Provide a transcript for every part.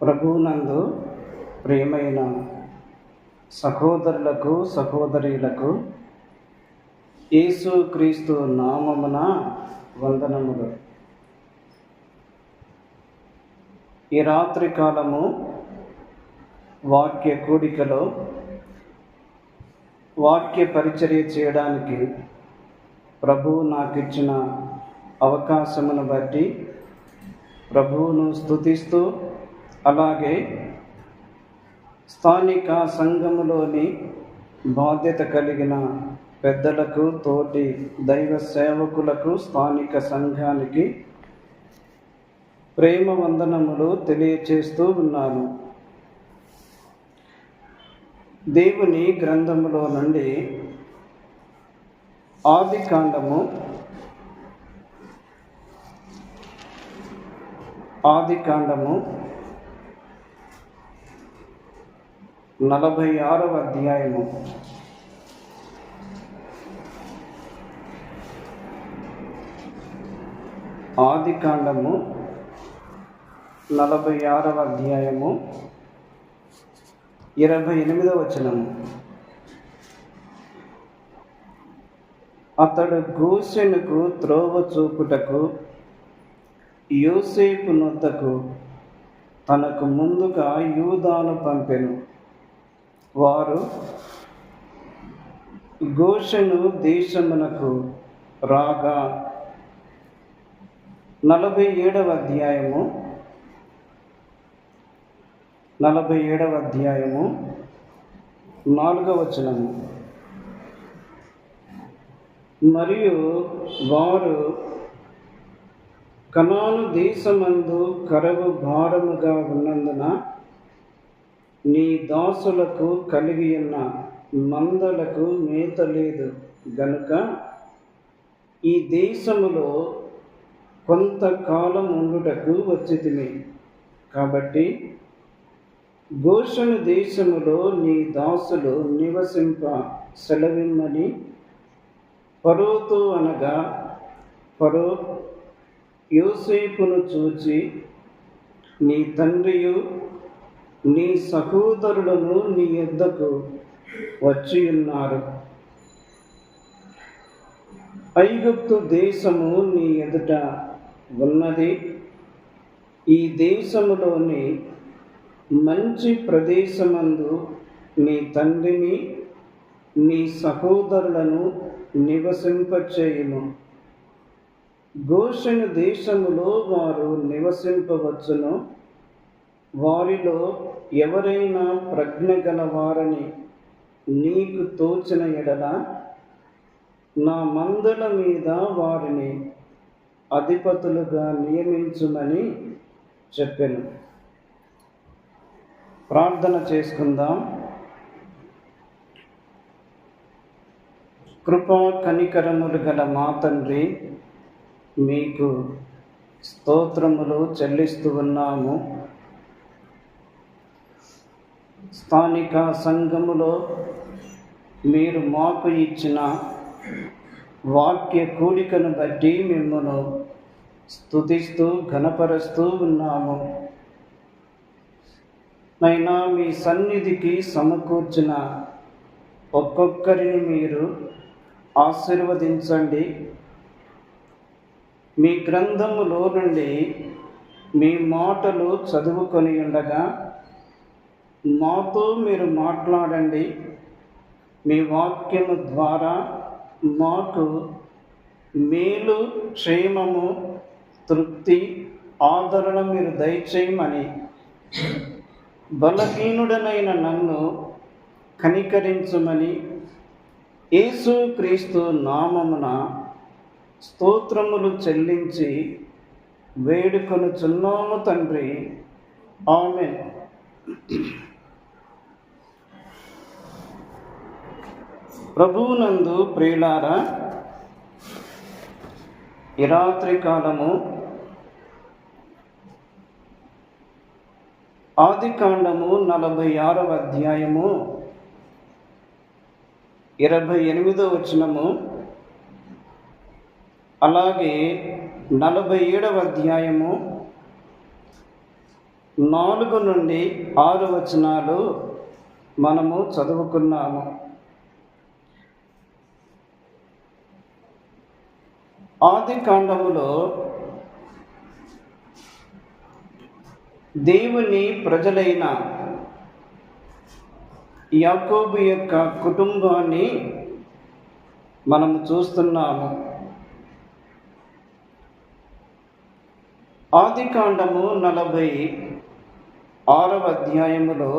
ప్రభువునందు ప్రియమైన సహోదరులకు సహోదరీలకు యేసుక్రీస్తు నామమున వందనములు. ఈ రాత్రి కాలము వాక్య కూడికలో వాక్య పరిచర్య చేయడానికి ప్రభువు నాకు ఇచ్చిన అవకాశమును బట్టి ప్రభువును స్తుతిస్తూ, అలాగే స్థానిక సంఘములోని బాధ్యత కలిగిన పెద్దలకు, తోటి దైవ సేవకులకు, స్థానిక సంఘానికి ప్రేమ వందనములు తెలియచేస్తూ ఉన్నాను. దేవుని గ్రంథములో నుండి ఆదికాండము 46వ అధ్యాయము. ఆదికాండము 46వ అధ్యాయము 28వ వచనము. అతడు గోషెనుకు త్రోవ చూపుటకు యోసేపు నొద్దకు తనకు ముందుగా యూదాను పంపెను. వారు గోషెను దేశమునకు రాగా 47వ అధ్యాయము 4వ వచనము. మరియు వారు కనాను దేశమందు కరువు భారముగా ఉన్నందున నీ దాసులకు కలిగి ఉన్న మందలకు మేత లేదు గనుక ఈ దేశములో కొంతకాలం ఉండుటకు వచ్చితిమి. కాబట్టి గోషెను దేశములో నీ దాసులు నివసింప సెలవిమ్మని ఫరోతో అనగా, ఫరో యోసేపును చూచి, నీ తండ్రియు నీ సహోదరులను నీ యొద్దకు వచ్చియున్నారు. ఐగుప్తు దేశము నీ ఎదుట ఉన్నది. ఈ దేశములోని మంచి ప్రదేశమందు నీ తండ్రిని నీ సహోదరులను నివసింపచేయుము. గోషెను దేశములో వారు నివసింపవచ్చును. వారిలో ఎవరైనా ప్రజ్ఞ గలవారని నీకు తోచిన ఎడల నా మందల మీద వారిని అధిపతులుగా నియమించుమని చెప్పెను. ప్రార్థన చేసుకుందాం. కృపా కనికరములు గల మా తండ్రి, మీకు స్తోత్రములు చెల్లిస్తూ ఉన్నాము. స్థానిక సంఘములో మీరు మాకు ఇచ్చిన వాక్య కూడికను బట్టి మిమ్మల్ని స్తుతిస్తూ ఘనపరుస్తూ ఉన్నాము. నైనా మీ సన్నిధికి సమకూర్చిన ఒక్కొక్కరిని మీరు ఆశీర్వదించండి. మీ గ్రంథములో నుండి మీ మాటలు చదువుకొని ఉండగా మాతో మీరు మాట్లాడండి. మీ వాక్యము ద్వారా మాకు మేలు, క్షేమము, తృప్తి, ఆదరణ మీరు దయచేయమని బలహీనుడనైన నన్ను కనికరించుమని యేసుక్రీస్తు నామమున స్తోత్రములు చెల్లించి వేడుకొనుచున్నాము తండ్రి. ఆమేన్. ప్రభువునందు ప్రియులారా, ఈ రాత్రి కాలము ఆదికాండము 46వ అధ్యాయము 28వ వచనము, అలాగే 47వ అధ్యాయము 4 నుండి 6 వచనాలు మనము చదువుకున్నాము. ఆది కాండములో దేవుని ప్రజలైన యాకోబు యొక్క కుటుంబాన్ని మనము చూస్తున్నాము. ఆది కాండము 46వ అధ్యాయములో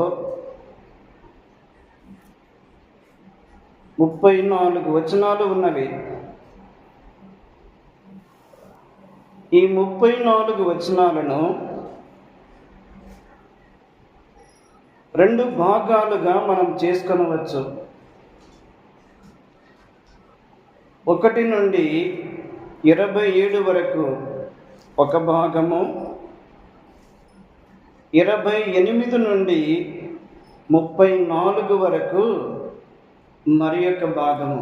34 వచనాలు ఉన్నవి. ఈ 34 వచనాలను 2 భాగాలుగా మనం చేసుకొనవచ్చు. 1 నుండి 27 వరకు ఒక భాగము, 28 నుండి 34 వరకు మరి ఒక భాగము.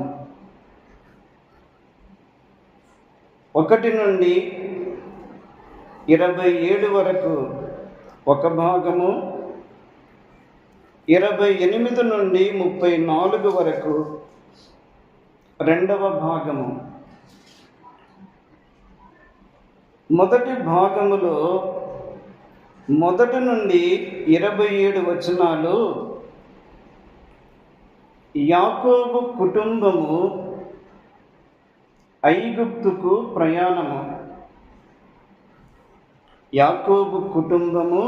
1 నుండి 27 వరకు ఒక భాగము, 28 నుండి 34 వరకు రెండవ భాగము. మొదటి భాగములో 1 నుండి 27 వచనాలు యాకోబు కుటుంబము ఐగుప్తుకు ప్రయాణము. యాకోబు కుటుంబము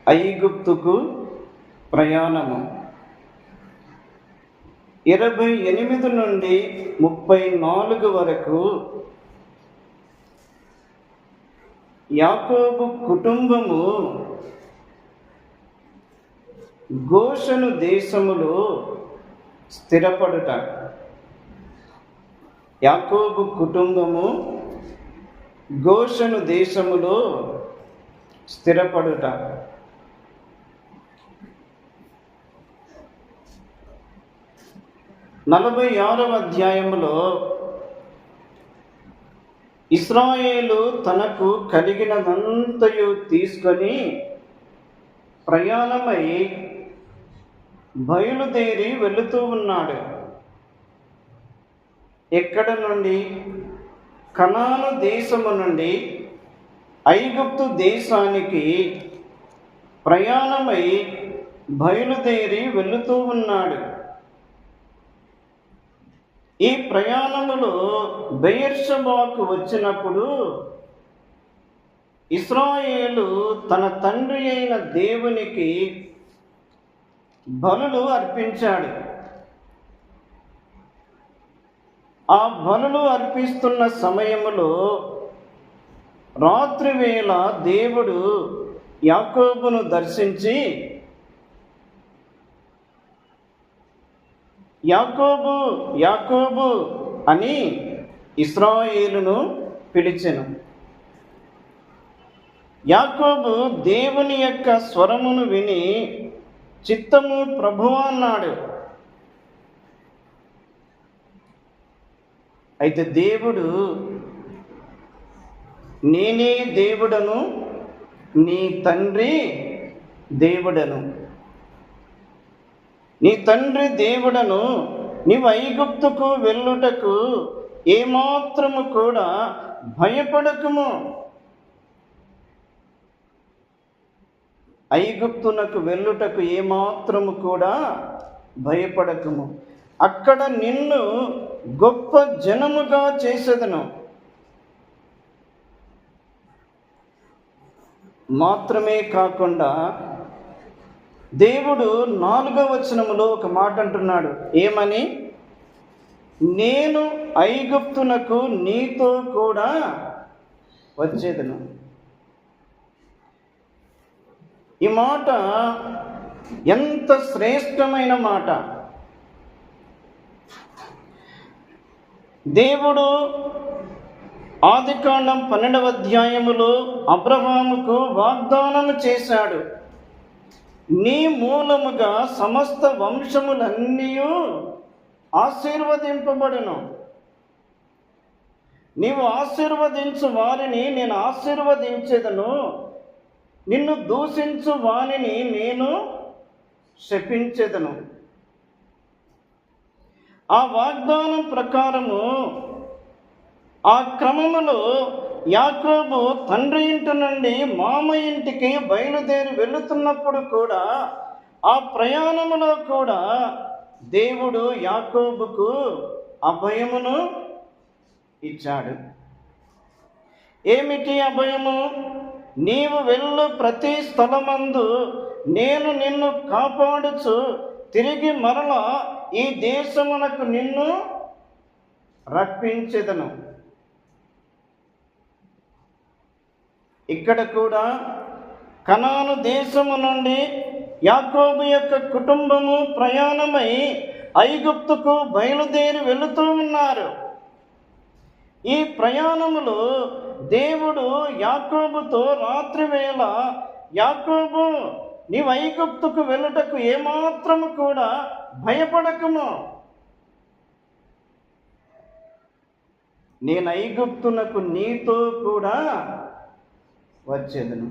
ఐగుప్తుకు ప్రయాణము. 28 నుండి 34 వరకు యాకోబు కుటుంబము గోషను దేశములో స్థిరపడుట. యాకోబు కుటుంబము గోషను దేశములో స్థిరపడుట. 46వ అధ్యాయములో ఇశ్రాయేలు తనకు కలిగినదంతయు తీసుకొని ప్రయాణమై బయలుదేరి వెళుతూ ఉన్నాడు. ఎక్కడ నుండి? కనాను దేశము నుండి ఐగుప్తు దేశానికి ప్రయాణమై బయలుదేరి వెళుతూ ఉన్నాడు. ఈ ప్రయాణములో బెయేర్షెబాకు వచ్చినప్పుడు ఇశ్రాయేలు తన తండ్రి అయిన దేవునికి బలులు అర్పించాడు. ఆ బలులు అర్పిస్తున్న సమయములో రాత్రివేళ దేవుడు యాకోబును దర్శించి, యాకోబు యాకోబు అని ఇశ్రాయేలును పిలిచెను. యాకోబు దేవుని యొక్క స్వరమును విని, చిత్తము ప్రభువా అన్నాడు. అయితే దేవుడు, నేనే దేవుడను, నీ తండ్రి దేవుడను. నీ తండ్రి దేవుడను, నీవు ఐగుప్తుకు వెళ్ళుటకు ఏమాత్రము కూడా భయపడకుము. ఐగుప్తునకు వెళ్ళుటకు ఏమాత్రము కూడా భయపడకుము. అక్కడ నిన్ను గొప్ప జనముగా చేసేదను. మాత్రమే కాకుండా దేవుడు 4వ వచనములో ఒక మాట అంటున్నాడు. ఏమని? నేను ఐగుప్తునకు నీతో కూడా వచ్చేదను. ఈ మాట ఎంత శ్రేష్టమైన మాట! దేవుడు ఆదికాండం 12వ అధ్యాయములో అబ్రహాముకు వాగ్దానము చేశాడు. నీ మూలముగా సమస్త వంశములన్నీ ఆశీర్వదింపబడును. నీవు ఆశీర్వదించు వారిని నేను ఆశీర్వదించెదను, నిన్ను దూషించు వానిని నేను శపించెదను. ఆ వాగ్దానం ప్రకారము ఆ క్రమములో యాకోబు తండ్రి ఇంటి నుండి మామ ఇంటికి బయలుదేరి వెళుతున్నప్పుడు కూడా, ఆ ప్రయాణములో కూడా దేవుడు యాకోబుకు అభయమును ఇచ్చాడు. ఏమిటి అభయము? నీవు వెళ్ళు ప్రతి స్థలమందు నేను నిన్ను కాపాడుచు తిరిగి మరలా ఈ దేశమునకు నిన్ను రప్పించెదను. ఇక్కడ కూడా కనాను దేశము నుండి యాకోబు యొక్క కుటుంబము ప్రయాణమై ఐగుప్తుకు బయలుదేరి వెళుతూ ఉన్నారు. ఈ ప్రయాణములో దేవుడు యాకోబుతో రాత్రివేళ, యాకోబు నీవు ఐగుప్తుకు వెళ్ళుటకు ఏమాత్రము కూడా భయపడకుము, నేను ఐగుప్తునకు నీతో కూడా వచ్చేదను.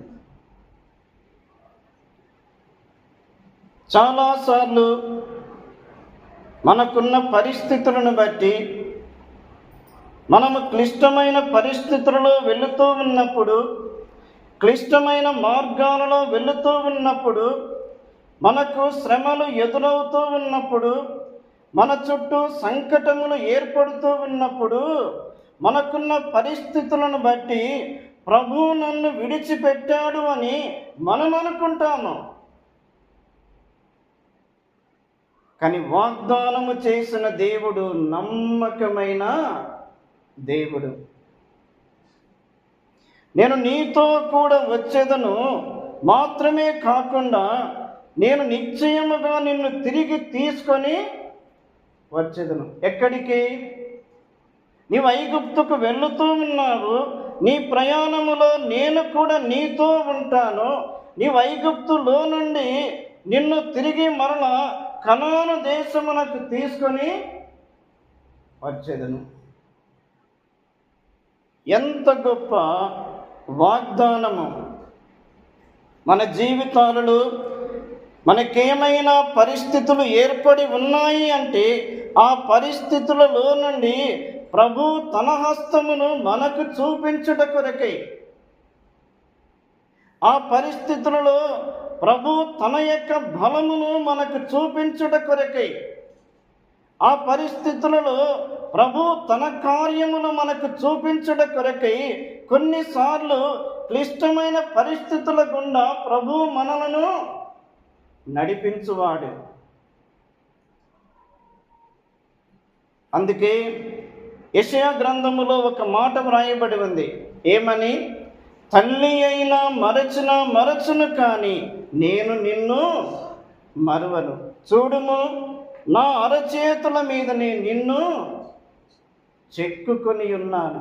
చాలాసార్లు మనకున్న పరిస్థితులను బట్టి, మనము క్లిష్టమైన పరిస్థితులలో వెళుతూ ఉన్నప్పుడు, క్లిష్టమైన మార్గాలలో వెళుతూ ఉన్నప్పుడు, మనకు శ్రమలు ఎదురవుతూ ఉన్నప్పుడు, మన చుట్టూ సంకటములు ఏర్పడుతూ ఉన్నప్పుడు, మనకున్న పరిస్థితులను బట్టి ప్రభువు నన్ను విడిచిపెట్టాడు అని మనం అనుకుంటాము. కానీ వాగ్దానము చేసిన దేవుడు నమ్మకమైన దేవుడు. నేను నీతో కూడా వచ్చేదను మాత్రమే కాకుండా నేను నిశ్చయముగా నిన్ను తిరిగి తీసుకొని వచ్చేదను. ఎక్కడికి? నీవు ఐగుప్తుకు వెళుతూ ఉన్నావు. నీ ప్రయాణములో నేను కూడా నీతో ఉంటాను. నీవు ఐగుప్తులో నుండి నిన్ను తిరిగి మరలా కనాను దేశమునకు తీసుకొని వచ్చేదను. ఎంత గొప్ప వాగ్దానము! మన జీవితాలలో మనకేమైనా పరిస్థితులు ఏర్పడి ఉన్నాయి అంటే, ఆ పరిస్థితులలో నుండి ప్రభు తన హస్తమును మనకు చూపించుట కొరకై, ఆ పరిస్థితులలో ప్రభు తన యొక్క బలమును మనకు చూపించుట కొరకై, ఆ పరిస్థితులలో ప్రభు తన కార్యములు మనకు చూపించుట కొరకై కొన్నిసార్లు క్లిష్టమైన పరిస్థితుల గుండా ప్రభు మనలను నడిపించువాడు. అందుకే యెషయా గ్రంథములో ఒక మాట వ్రాయబడి ఉంది. ఏమని? తల్లి అయినా మరచును కానీ నేను నిన్ను మరువను. చూడుము, నా అరచేతుల మీద నేను నిన్ను చెక్కుకొని ఉన్నాను.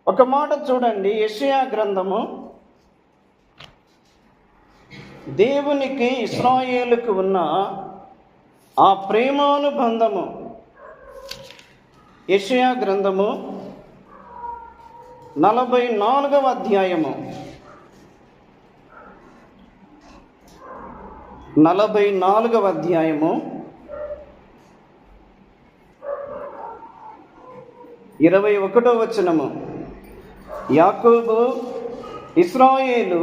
ఒక మాట చూడండి, యెషయా గ్రంథము, దేవునికి ఇశ్రాయేలుకు ఉన్న ఆ ప్రేమానుబంధము. యెషయా గ్రంథము 44వ అధ్యాయము 44వ అధ్యాయము 21వ వచనము. యాకోబు, ఇశ్రాయేలు,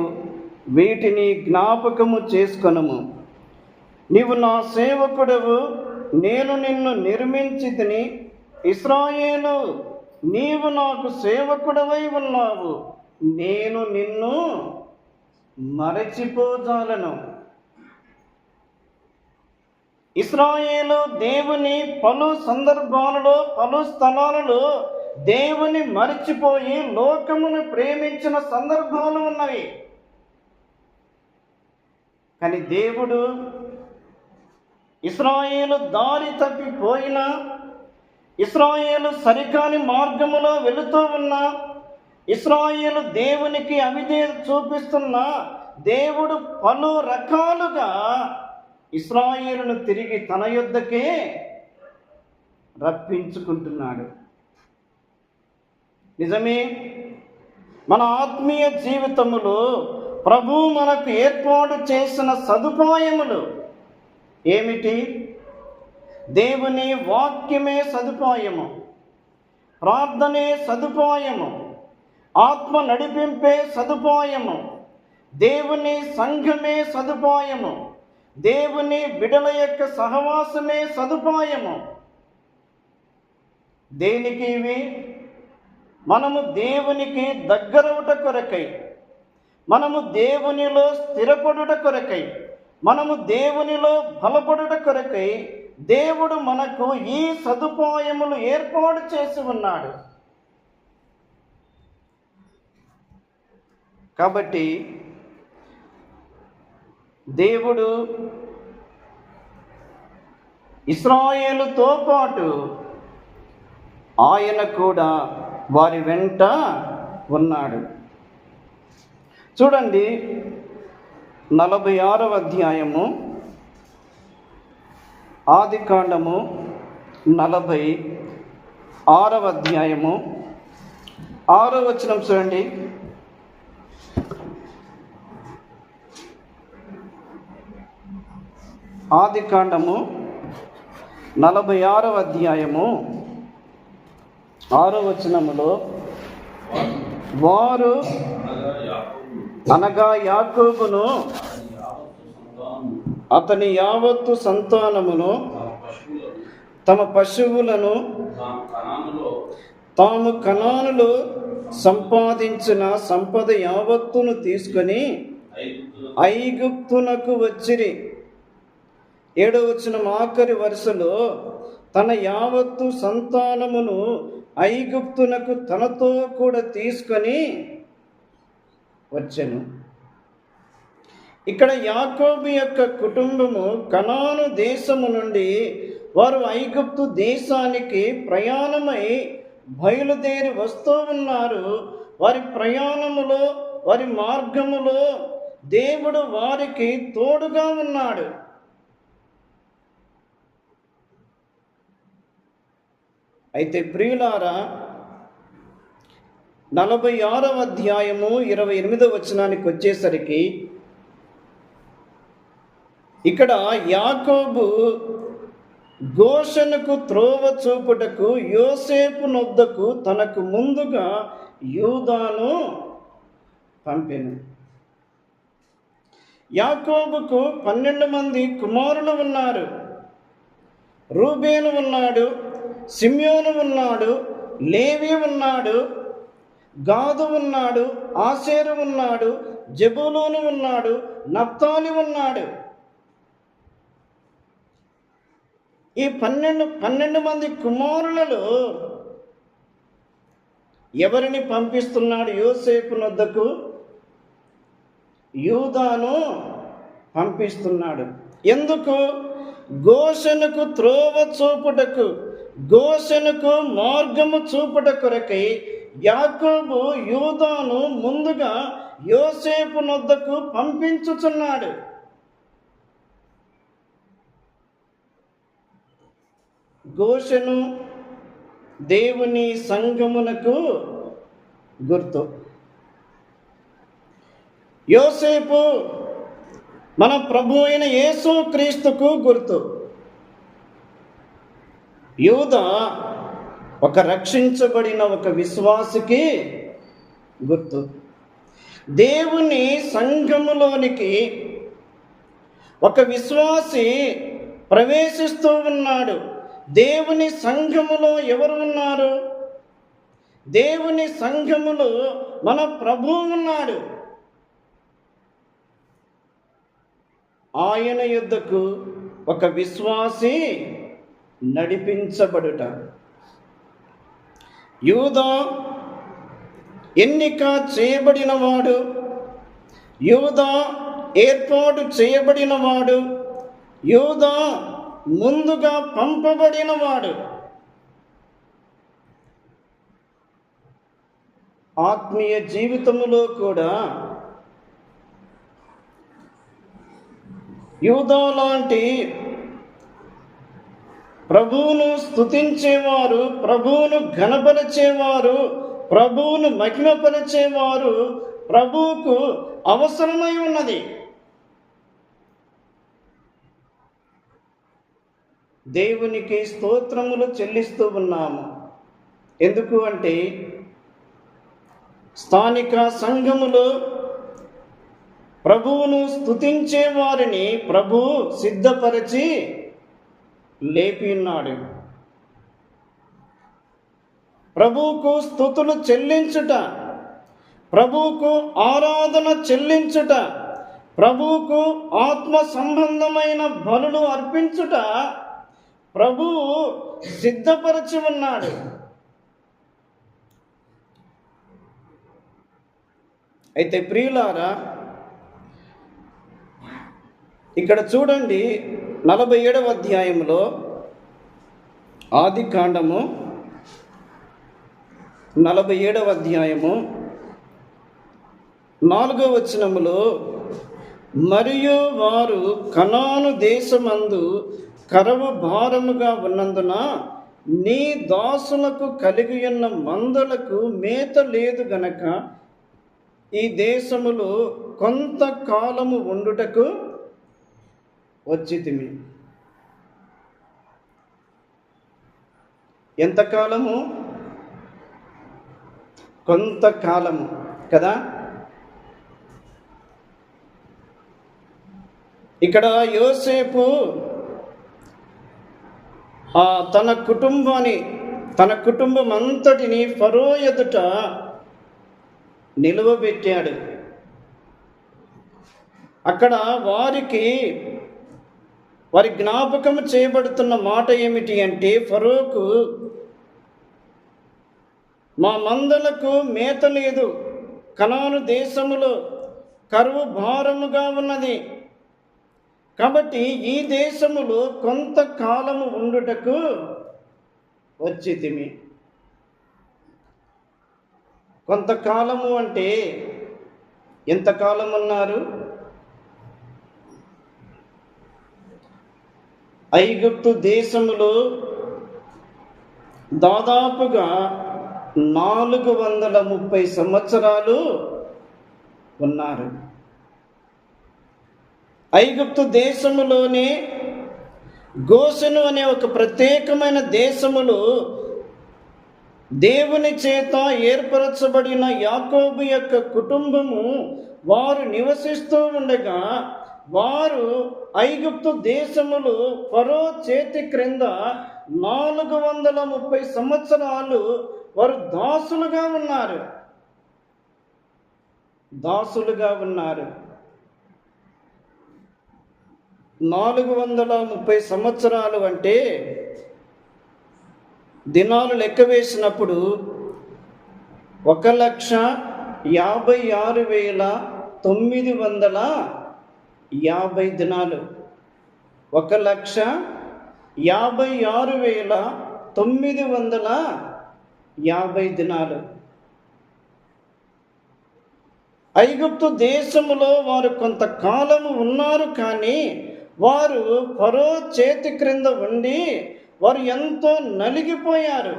వీటిని జ్ఞాపకము చేసుకొనుము. నీవు నా సేవకుడవు, నేను నిన్ను నిర్మించితిని. ఇశ్రాయేలు, నీవు నాకు సేవకుడవై ఉన్నావు, నేను నిన్ను మరచిపోజాలను. ఇశ్రాయేలు దేవుని పలు సందర్భాలలో, పలు స్థలాలలో దేవుని మరిచిపోయి లోకమును ప్రేమించిన సందర్భాలు ఉన్నవి. కానీ దేవుడు ఇశ్రాయేలు దారి తప్పిపోయినా, ఇశ్రాయేలు సరికాని మార్గములో వెళుతూ ఉన్నా, ఇశ్రాయేలు దేవునికి అవిధేయత చూపిస్తున్నా, దేవుడు పలు రకాలుగా ఇశ్రాయేలును తిరిగి తన యొద్దకే రప్పించుకుంటున్నాడు. నిజమే, మన ఆత్మీయ జీవితములో ప్రభు మనకు ఏర్పాటు చేసిన సదుపాయములు ఏమిటి? దేవుని వాక్యమే సదుపాయము, ప్రార్థనే సదుపాయము, ఆత్మ నడిపింపే సదుపాయము, దేవుని సంఘమే సదుపాయము, దేవుని బిడల యొక్క సహవాసమే సదుపాయము. దేనికి ఇవి? మనము దేవునికి దగ్గరవుట కొరకై, మనము దేవునిలో స్థిరపడుట కొరకై, మనము దేవునిలో బలపడుట కొరకై దేవుడు మనకు ఈ సదుపాయములు ఏర్పాటు చేసి ఉన్నాడు. కాబట్టి దేవుడు ఇశ్రాయేలుతో పాటు ఆయన కూడా వారి వెంట ఉన్నాడు. చూడండి, 46వ అధ్యాయము, ఆదికాండము 46వ అధ్యాయము 6వ వచనం చూడండి. ఆదికాండము 46వ అధ్యాయము 6వ వచనములో, వారు అనగా యాకోబును అతని యావత్తు సంతానమును తమ పశువులను తాము కనానులో సంపాదించిన సంపద యావత్తును తీసుకొని ఐగుప్తునకు వచ్చిరి. 7వ వచనం ఆఖరి వరుసలో, తన యావత్తు సంతానమును ఐగుప్తునకు తనతో కూడా తీసుకొని వచ్చెను. ఇక్కడ యాకోబు యొక్క కుటుంబము కనాను దేశము నుండి వారు ఐగుప్తు దేశానికి ప్రయాణమై బయలుదేరి వస్తూ ఉన్నారు. వారి ప్రయాణములో, వారి మార్గములో దేవుడు వారికి తోడుగా ఉన్నాడు. అయితే ప్రియులారా, 46వ అధ్యాయము 28వ వచనానికి వచ్చేసరికి ఇక్కడ యాకోబు గోషెనుకు త్రోవ చూపుటకు యోసేపు నొద్దకు తనకు ముందుగా యూదాను పంపెను. యాకోబుకు 12 మంది కుమారులు ఉన్నారు. రూబేను ఉన్నాడు, సిమ్యోను ఉన్నాడు, లేవి ఉన్నాడు, గాదు ఉన్నాడు, ఆషేరు ఉన్నాడు, జెబూలూను ఉన్నాడు, నఫ్తాలి ఉన్నాడు. ఈ 12 మంది కుమారులలో ఎవరిని పంపిస్తున్నాడు యోసేపు నొద్దకు? యూదాను పంపిస్తున్నాడు. ఎందుకు? గోషెనుకు త్రోవ చూపుటకు, గోషెనుకు మార్గము చూపుట కొరకై యాకోబు యూదాను ముందుగా యోసేపు నొద్దకు పంపించుచున్నాడు. గోషెను దేవుని సంఘమునకు గుర్తు. యోసేపు మన ప్రభు అయిన యేసు క్రీస్తుకు గుర్తు. యూదా ఒక రక్షించబడిన ఒక విశ్వాసికి గుర్తు. దేవుని సంఘములోనికి ఒక విశ్వాసి ప్రవేశిస్తూ ఉన్నాడు. దేవుని సంఘములో ఎవరు ఉన్నారు? దేవుని సంఘములో మన ప్రభువు ఉన్నాడు. ఆయన యొద్దకు ఒక విశ్వాసి నడిపించబడుట. యూదా ఎన్నిక చేయబడినవాడు, యూదా ఏర్పాటు చేయబడినవాడు, యూదా ముందుగా పంపబడినవాడు. ఆత్మీయ జీవితములో కూడా యూదా లాంటి ప్రభువును స్తుతించేవారు, ప్రభువును ఘనపరిచేవారు, ప్రభువును మహిమపరిచేవారు, ప్రభువుకు అవసరమై ఉన్నది. దేవునికి స్తోత్రములు చెల్లిస్తూ ఉన్నాము. ఎందుకు అంటే స్థానిక సంఘములో ప్రభువును స్తుతించే వారిని ప్రభు సిద్ధపరిచి లేపి ఉన్నాడు. ప్రభువుకు స్తుతులు చెల్లించుట, ప్రభువుకు ఆరాధన చెల్లించుట, ప్రభువుకు ఆత్మ సంబంధమైన బలులు అర్పించుట ప్రభువు సిద్ధపరిచి ఉన్నాడు. అయితే ప్రియులారా, ఇక్కడ చూడండి 47వ అధ్యాయంలో ఆదికాండము 47వ అధ్యాయము 4వ వచనములో, మరియు వారు కనాను దేశమందు కరవు భారముగా ఉన్నందున నీ దాసులకు కలిగి ఉన్న మందలకు మేత లేదు గనక ఈ దేశములో కొంతకాలము ఉండుటకు వచ్చితిమి. ఎంతకాలము? కొంతకాలము కదా. ఇక్కడ యోసేపు తన కుటుంబం అంతటిని ఫరో ఎదుట నిలువబెట్టాడు. అక్కడ వారి జ్ఞాపకం చేయబడుతున్న మాట ఏమిటి అంటే, ఫరోకు మా మందలకు మేత లేదు, కనాను దేశములో కరువు భారముగా ఉన్నది, కాబట్టి ఈ దేశములో కొంతకాలము ఉండుటకు వచ్చితిమి. కొంతకాలము అంటే ఎంతకాలం ఉన్నారు? ఐగుప్తు దేశములో దాదాపుగా 430 సంవత్సరాలు ఉన్నారు. ఐగుప్తు దేశములోనే గోషెను అనే ఒక ప్రత్యేకమైన దేశములో దేవుని చేత ఏర్పరచబడిన యాకోబు యొక్క కుటుంబము వారు నివసిస్తూ ఉండగా, వారు ఐగుప్తు దేశములు ఫరో చేతి క్రింద 430 సంవత్సరాలు వారు దాసులుగా ఉన్నారు. 430 సంవత్సరాలు అంటే దినాలు లెక్క వేసినప్పుడు 1,56,950 దినాలు. 1,56,950 దినాలు. ఐగుప్తు దేశములో వారు కొంతకాలము ఉన్నారు, కానీ వారు ఫరో చేతి క్రింద ఉండి వారు ఎంతో నలిగిపోయారు.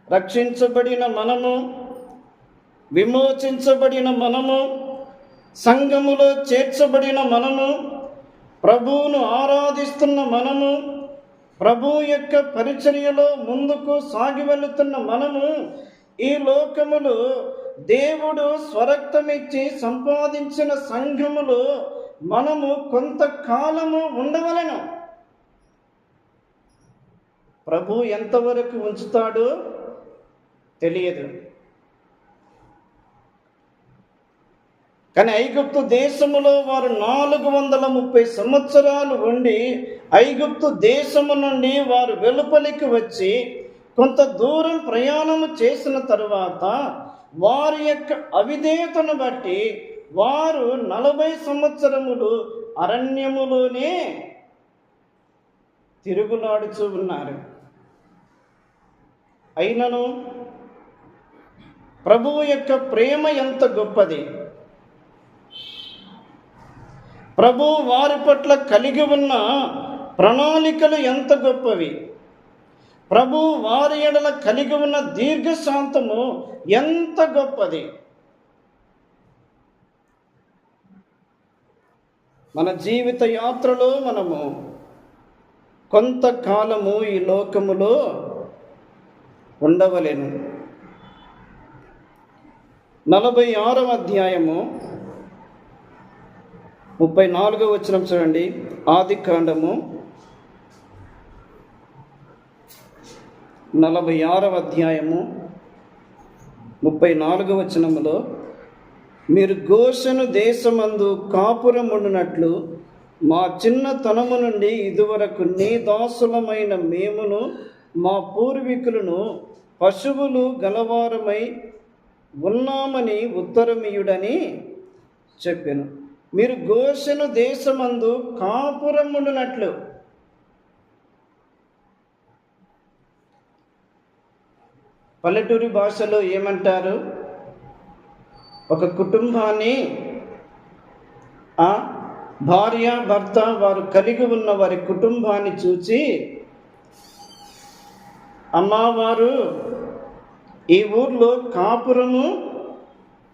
రక్షించబడిన మనము, విమోచించబడిన మనము, సంఘములో చేర్చబడిన మనము, ప్రభువును ఆరాధిస్తున్న మనము, ప్రభు యొక్క పరిచర్యలో ముందుకు సాగి వెళుతున్న మనము, ఈ లోకములో దేవుడు స్వరక్తమిచ్చి సంపాదించిన సంఘములో మనము కొంతకాలము ఉండవలెను. ప్రభు ఎంతవరకు ఉంచుతాడో తెలియదు. కానీ ఐగుప్తు దేశములో వారు 430 సంవత్సరాలు ఉండి, ఐగుప్తు దేశము నుండి వారు వెలుపలికి వచ్చి కొంత దూరం ప్రయాణము చేసిన తరువాత వారి యొక్క అవిధేయతను బట్టి వారు 40 సంవత్సరములు అరణ్యములోనే తిరుగులాడుచూ ఉన్నారు. అయినను ప్రభువు యొక్క ప్రేమ ఎంత గొప్పది, ప్రభువు వారి పట్ల కలిగి ఉన్న ప్రణాళికలు ఎంత గొప్పవి. ప్రభు వారి ఎడల కలిగి ఉన్న దీర్ఘశాంతము ఎంత గొప్పది. మన జీవిత యాత్రలో మనము కొంతకాలము ఈ లోకములో ఉండవలెను. 46వ అధ్యాయము 34వ వచనం చూడండి. ఆదికాండము 46వ అధ్యాయము 34వ వచనములో, మీరు గోషెను దేశమందు కాపురముండునట్లు మా చిన్నతనము నుండి ఇదివరకు నీ దాసులమైన మేమును మా పూర్వీకులను పశువులు గలవారమై ఉన్నామని ఉత్తరమియుడని చెప్పాను. మీరు గోషెను దేశమందు కాపురముండునట్లు. పల్లెటూరి భాషలో ఏమంటారు? ఒక కుటుంబాన్ని, భార్య భర్త వారు కలిగి ఉన్న వారి కుటుంబాన్ని చూచి, అమ్మవారు ఈ ఊర్లో కాపురము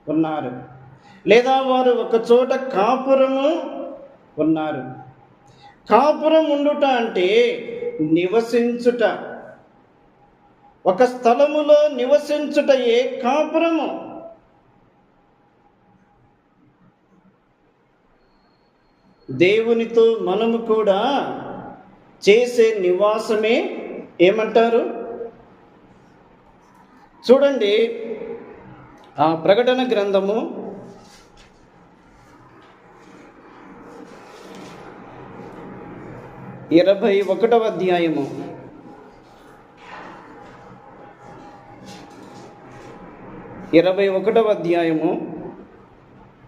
ఉన్నారు, లేదా వారు ఒక చోట కాపురము ఉన్నారు. కాపురం ఉండుట అంటే నివసించుట, ఒక స్థలములో నివసించుటయే కాపురము. దేవునితో మనము కూడా చేసే నివాసమే ఏమంటారు? చూడండి, ఆ ప్రకటన గ్రంథము 21వ అధ్యాయము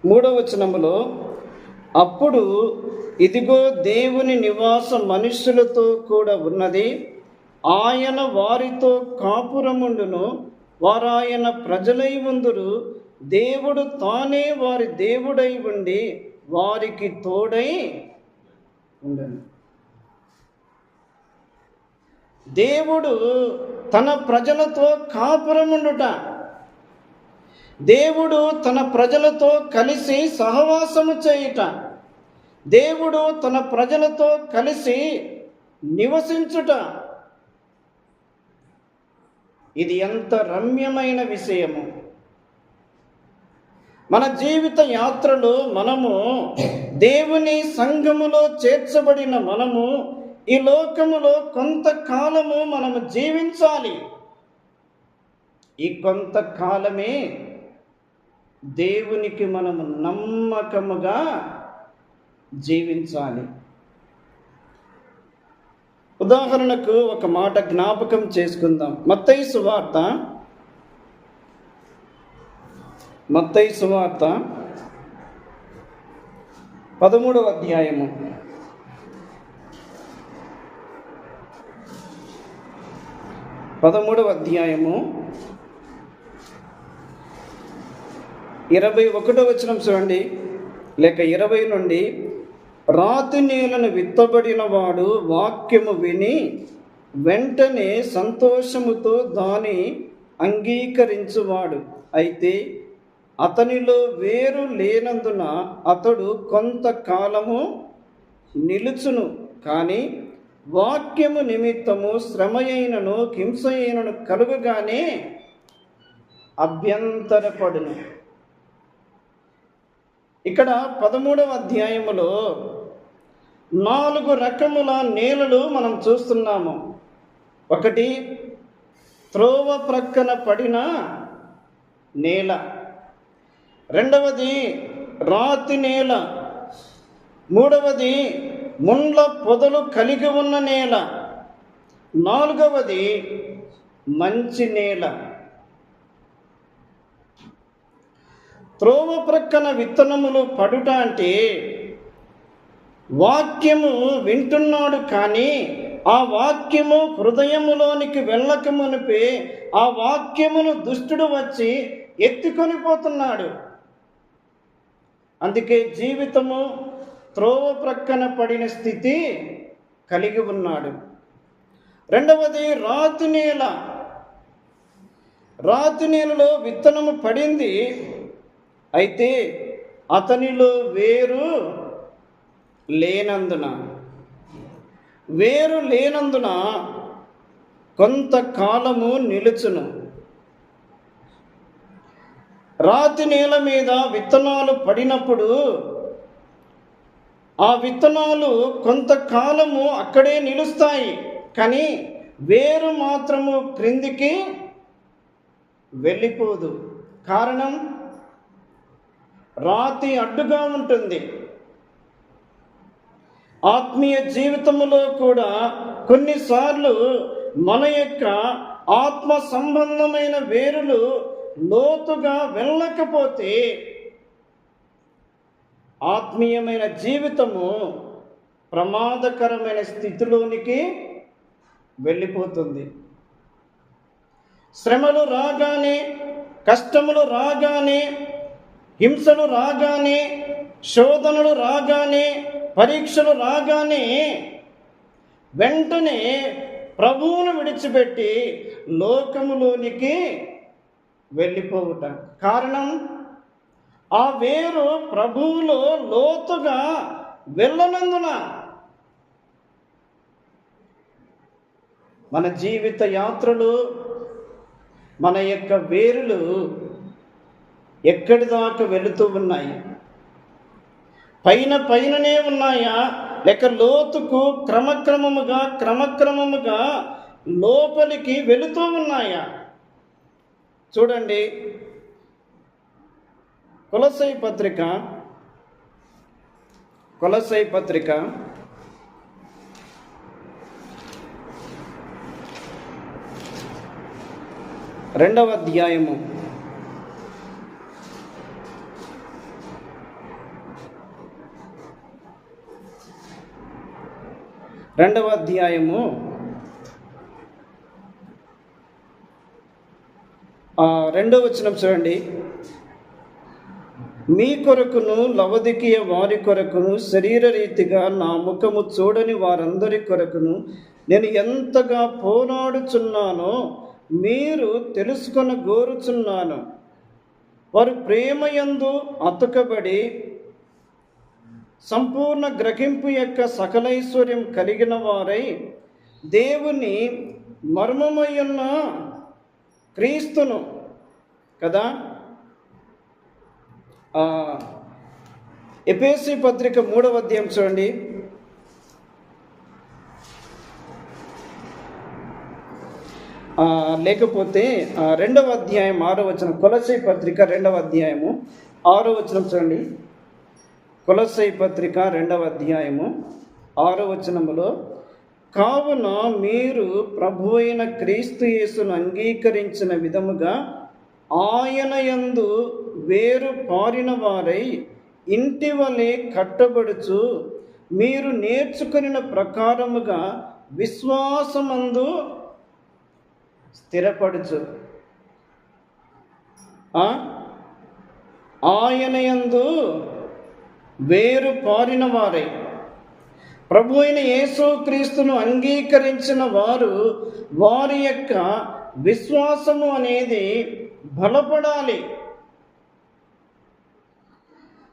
3వ వచనములో, అప్పుడు ఇదిగో దేవుని నివాసం మనుష్యులతో కూడా ఉన్నది, ఆయన వారితో కాపురముండును, వారాయన ప్రజలై ఉందురు, దేవుడు తానే వారి దేవుడై ఉండి వారికి తోడై ఉండను. దేవుడు తన ప్రజలతో కాపురముండుట, దేవుడు తన ప్రజలతో కలిసి సహవాసము చేయుట, దేవుడు తన ప్రజలతో కలిసి నివసించుట, ఇది ఎంత రమ్యమైన విషయము. మన జీవిత యాత్రలో మనము దేవుని సంఘములో చేర్చబడిన మనము ఈ లోకములో కొంతకాలము మనము జీవించాలి. ఈ కొంతకాలమే దేవునికి మనము నమ్మకముగా జీవించాలి. ఉదాహరణకు ఒక మాట జ్ఞాపకం చేసుకుందాం. మత్తయి సువార్త 13వ అధ్యాయము 21వ వచనం చూడండి, లేక 20 నుండి, రాతి నేలను విత్తబడిన వాడు వాక్యము విని వెంటనే సంతోషముతో దాని అంగీకరించువాడు, అయితే అతనిలో వేరు లేనందున అతడు కొంతకాలము నిలుచును, కానీ వాక్యము నిమిత్తము శ్రమయైనను హింసయైనను కలుగగానే అభ్యంతరపడును. ఇక్కడ 13వ అధ్యాయములో 4 రకముల నేలలు మనం చూస్తున్నాము. ఒకటి, త్రోవ ప్రక్కన పడిన నేల. రెండవది రాతి నేల. మూడవది ముండ్ల పొదలు కలిగి ఉన్న నేల. నాలుగవది మంచి నేల. త్రోవ ప్రక్కన విత్తనములు పడుట అంటే వాక్యము వింటున్నాడు, కానీ ఆ వాక్యము హృదయములోనికి వెళ్ళక మునిపే ఆ వాక్యమును దుష్టుడు వచ్చి ఎత్తుకొని పోతున్నాడు. అందుకే జీవితము త్రోవ ప్రక్కన పడిన స్థితి కలిగి ఉన్నాడు. రెండవది రాతి నేలలో విత్తనము పడింది, అయితే అతనిలో వేరు లేనందున కొంతకాలము నిలుచును. రాతి నేల మీద విత్తనాలు పడినప్పుడు ఆ విత్తనాలు కొంతకాలము అక్కడే నిలుస్తాయి, కానీ వేరు మాత్రము క్రిందికి వెళ్ళిపోదు. కారణం, రాతి అడ్డుగా ఉంటుంది. ఆత్మీయ జీవితంలో కూడా కొన్నిసార్లు మన యొక్క ఆత్మ సంబంధమైన వేరులు లోతుగా వెళ్ళకపోతే ఆత్మీయమైన జీవితము ప్రమాదకరమైన స్థితిలోనికి వెళ్ళిపోతుంది. శ్రమలు రాగానే, కష్టములు రాగానే, హింసలు రాగానే, శోధనలు రాగానే, పరీక్షలు రాగానే వెంటనే ప్రభువును విడిచిపెట్టి లోకములోనికి వెళ్ళిపోవుట. కారణం, ఆ వేరు ప్రభువులో లోతుగా వెళ్ళనందున. మన జీవిత యాత్రలు, మన యొక్క వేరులు ఎక్కడి దాకా వెళుతూ ఉన్నాయి? పైననే ఉన్నాయా, లేక లోతుకు క్రమక్రమముగా లోపలికి వెళుతూ ఉన్నాయా? చూడండి, కొలస్సయి పత్రిక 2వ అధ్యాయము 2వ అధ్యాయము 2వ వచనం చూడండి. మీ కొరకును లవదికీయ వారి కొరకును శరీరరీతిగా నా ముఖము చూడని వారందరి కొరకును నేను ఎంతగా పోరాడుచున్నానో మీరు తెలుసుకొనగోరుచున్నాను. వారు ప్రేమయందు అతుకబడి సంపూర్ణ గ్రహింపు యొక్క సకలైశ్వర్యం కలిగిన వారై దేవుని మర్మమయ్యున్న క్రీస్తును కదా. ఎఫెసీ పత్రిక 3వ అధ్యాయం చూడండి. లేకపోతే 2వ అధ్యాయం 6వ వచనం, కొలస్సయి పత్రిక 2వ అధ్యాయము 6వ వచనం చూడండి. కొలస్సయి పత్రిక 2వ అధ్యాయము 6వ వచనములో, కావున మీరు ప్రభువైన క్రీస్తు యేసును అంగీకరించిన విధముగా ఆయన యందు వేరు పారిన వారై ఇంటి వలె కట్టబడుచు మీరు నేర్చుకొనిన ప్రకారముగా విశ్వాసమందు స్థిరపడుచు. ఆయన యందు వేరు పారిన వారై, ప్రభు అయిన యేసు క్రీస్తును అంగీకరించిన వారు, వారి యొక్క విశ్వాసము అనేది బలపడాలి.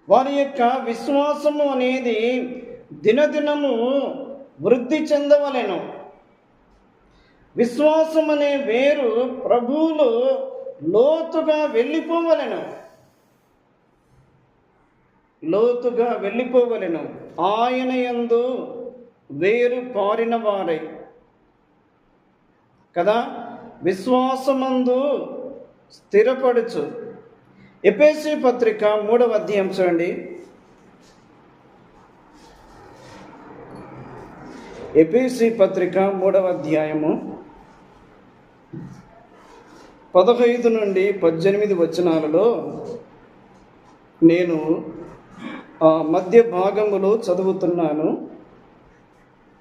వారి యొక్క విశ్వాసము అనేది దినదినము వృద్ధి చెందవలెను. విశ్వాసం అనే వేరు ప్రభువులో లోతుగా వెళ్ళిపోవలెను. ఆయన యందు వేరు పారిన వారై కదా, విశ్వాసమందు స్థిరపడుచు. ఎఫెసీ పత్రిక 3వ అధ్యాయం చూడండి. ఎఫెసీ పత్రిక 3వ అధ్యాయము 15 నుండి 18 వచనాలలో నేను మధ్య భాగములో చదువుతున్నాను.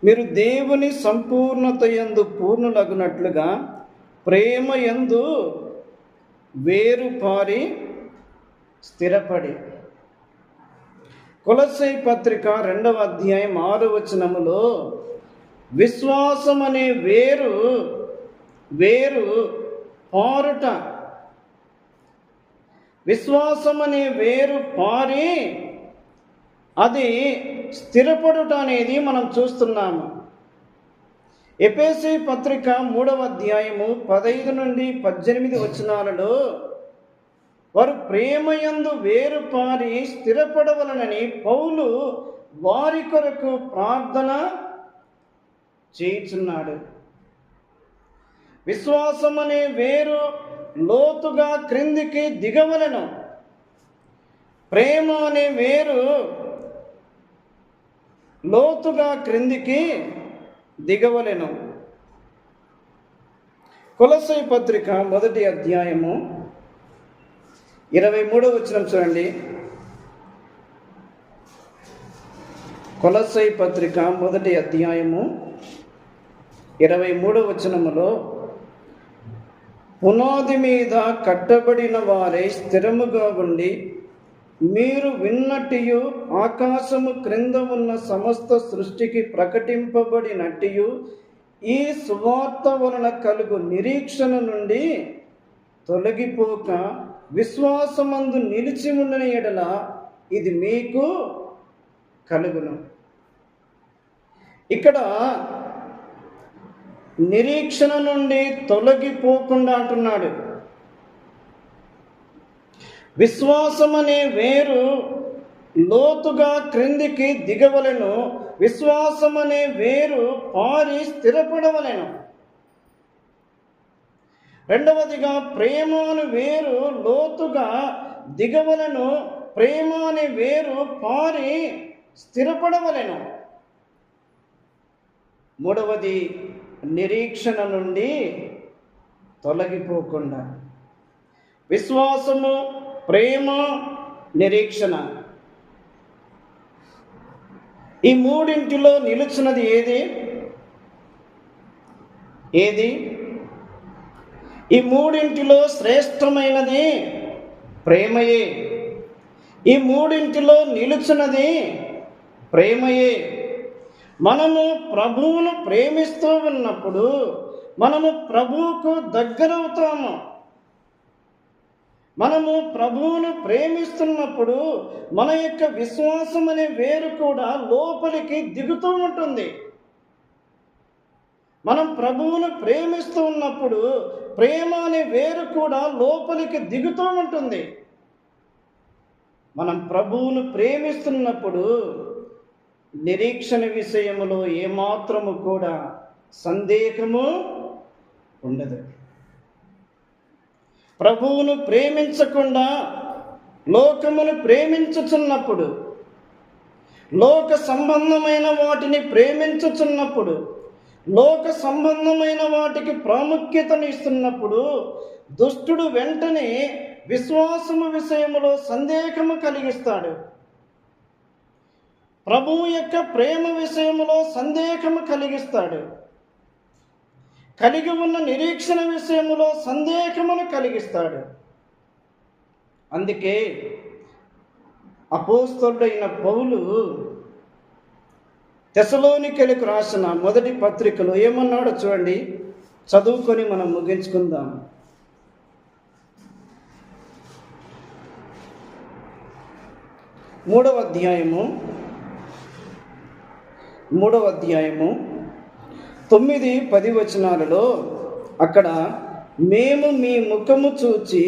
మీరు దేవుని సంపూర్ణత యందు పూర్ణులగునట్లుగా ప్రేమ యందు వేరు పారి స్థిరపడి. కొలస్సయి పత్రిక 2వ అధ్యాయం 6వ వచనములో విశ్వాసం అనే వేరు పారుట, విశ్వాసం అనే వేరు పారి అది స్థిరపడుట అనేది మనం చూస్తున్నాము. ఎఫెసీ పత్రిక 3వ అధ్యాయము 15 నుండి 18 వచనాలలో వారు ప్రేమయందు వేరు పారి స్థిరపడవలనని పౌలు వారి కొరకు ప్రార్థన చేయుచున్నాడు. విశ్వాసం అనే వేరు లోతుగా క్రిందికి దిగవలెను. ప్రేమ అనే వేరు లోతుగా క్రిందికి దిగవలెను. కొలస్సీ పత్రిక 1వ అధ్యాయము 23వ వచనం చూడండి. కొలస్సీ పత్రిక 1వ అధ్యాయము 23వ వచనములో, పునాది మీద కట్టబడిన వారే స్థిరముగా ఉండి మీరు విన్నట్టియు ఆకాశము క్రింద ఉన్న సమస్త సృష్టికి ప్రకటింపబడినట్టియు ఈ సువార్త వలన కలుగు నిరీక్షణ నుండి తొలగిపోక విశ్వాసమందు నిలిచి ఉండిన ఎడల ఇది మీకు కలుగును. ఇక్కడ నిరీక్షణ నుండి తొలగిపోకుండా అంటున్నాడు. విశ్వాసం అనే వేరు లోతుగా క్రిందికి దిగవలెను. విశ్వాసం అనే వేరు పారి స్థిరపడవలెను. రెండవదిగా ప్రేమ అనే వేరు లోతుగా దిగవలెను. ప్రేమ అనే వేరు పారి స్థిరపడవలెను. మూడవది నిరీక్షణ నుండి తొలగిపోకుండా. విశ్వాసము, ప్రేమ, నిరీక్షణ, ఈ మూడింటిలో నిలుచున్నది ఏది? ఈ మూడింటిలో శ్రేష్టమైనది ప్రేమయే. ఈ మూడింటిలో నిలుచున్నది ప్రేమయే. మనము ప్రభువును ప్రేమిస్తూ ఉన్నప్పుడు మనము ప్రభువుకు దగ్గరవుతాము. మనము ప్రభువును ప్రేమిస్తున్నప్పుడు మన యొక్క విశ్వాసం అనే వేరు కూడా లోపలికి దిగుతూ ఉంటుంది. మనం ప్రభువును ప్రేమిస్తూ ఉన్నప్పుడు ప్రేమ అనే వేరు కూడా లోపలికి దిగుతూ ఉంటుంది. మనం ప్రభువును ప్రేమిస్తున్నప్పుడు నిరీక్షణ విషయములో ఏమాత్రము కూడా సందేహము ఉండదు. ప్రభువును ప్రేమించకుండా లోకమును ప్రేమించుచున్నప్పుడు, లోక సంబంధమైన వాటిని ప్రేమించుచున్నప్పుడు, లోక సంబంధమైన వాటికి ప్రాముఖ్యతను ఇస్తున్నప్పుడు దుష్టుడు వెంటనే విశ్వాసము విషయములో సందేహము కలిగిస్తాడు. ప్రభువు యొక్క ప్రేమ విషయములో సందేహము కలిగిస్తాడు. కలిగి ఉన్న నిరీక్షణ విషయములో సందేహమును కలిగిస్తాడు. అందుకే అపోస్తలుడైన పౌలు తెస్సలోనికీయులకు రాసిన మొదటి పత్రికలో ఏమన్నాడో చూడండి, చదువుకొని మనం ముగించుకుందాం. మూడవ అధ్యాయము 9-10 వచనాలలో అక్కడ, మేము మీ ముఖము చూచి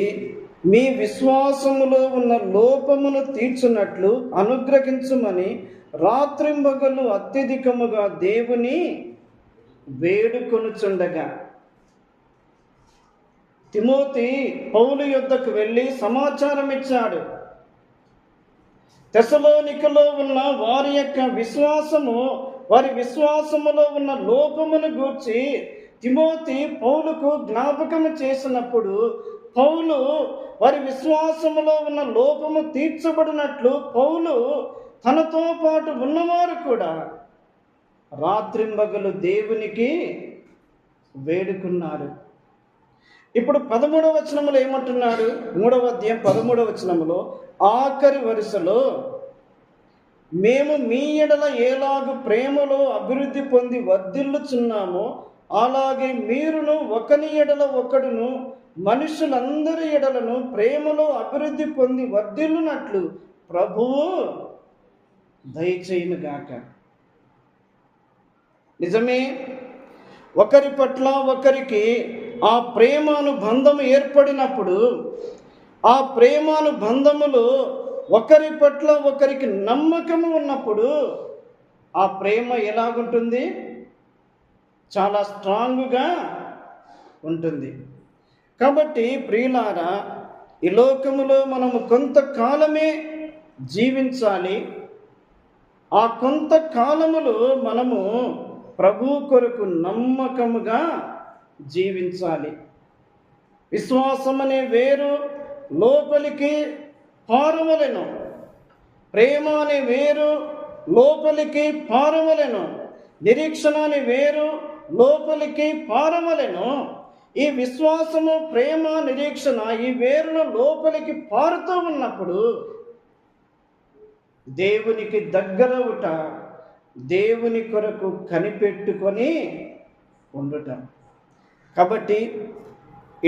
మీ విశ్వాసములో ఉన్న లోపమును తీర్చున్నట్లు అనుగ్రహించుమని రాత్రింబగలు అత్యధికముగా దేవుని వేడుకొనుచుండగా. తిమోతి పౌలు యొద్దకు వెళ్ళి సమాచారం ఇచ్చాడు. తెస్సలోనికలో ఉన్న వారి యొక్క వారి విశ్వాసములో ఉన్న లోపమును గూర్చి తిమోతి పౌలుకు జ్ఞాపకము చేసినప్పుడు పౌలు వారి విశ్వాసములో ఉన్న లోపము తీర్చబడినట్లు పౌలు తనతో పాటు ఉన్నవారు కూడా రాత్రింబగలు దేవునికి వేడుకున్నారు. ఇప్పుడు 13వ వచనములో ఏమంటున్నాడు? 3వ అధ్యాయం 13వ వచనములో ఆఖరి వరుసలో మేము మీ ఎడల ఎలాగు ప్రేమలో అభివృద్ధి పొంది వర్ధిల్లుచున్నామో అలాగే మీరును ఒకని ఎడల ఒకడును మనుషులందరి ఎడలను ప్రేమలో అభివృద్ధి పొంది వర్ధిల్లునట్లు ప్రభువు దయచేయునుగాక. నిజమే, ఒకరి పట్ల ఒకరికి ఆ ప్రేమానుబంధం ఏర్పడినప్పుడు, ఆ ప్రేమానుబంధములో ఒకరి పట్ల ఒకరికి నమ్మకము ఉన్నప్పుడు ఆ ప్రేమ ఎలాగుంటుంది? చాలా స్ట్రాంగ్గా ఉంటుంది. కాబట్టి ప్రియులారా, ఈ లోకములో మనము కొంతకాలమే జీవించాలి. ఆ కొంతకాలములో మనము ప్రభు కొరకు నమ్మకముగా జీవించాలి. విశ్వాసం అనే వేరు లోపలికి పారవలెను, ప్రేమ అనే వేరు లోపలికి పారవలెను, నిరీక్షణ అనే వేరు లోపలికి పారవలెను. ఈ విశ్వాసము, ప్రేమ, నిరీక్షణ ఈ వేరును లోపలికి పారుతూ ఉన్నప్పుడు దేవునికి దగ్గరవుట, దేవుని కొరకు కనిపెట్టుకొని ఉండుట. కాబట్టి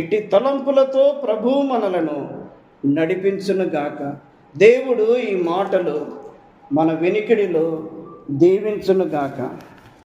ఇట్టి తలంపులతో ప్రభువు మనలను నడిపించునుగాక. దేవుడు ఈ మాటలు మన వెనికిడిలో దీవించునుగాక.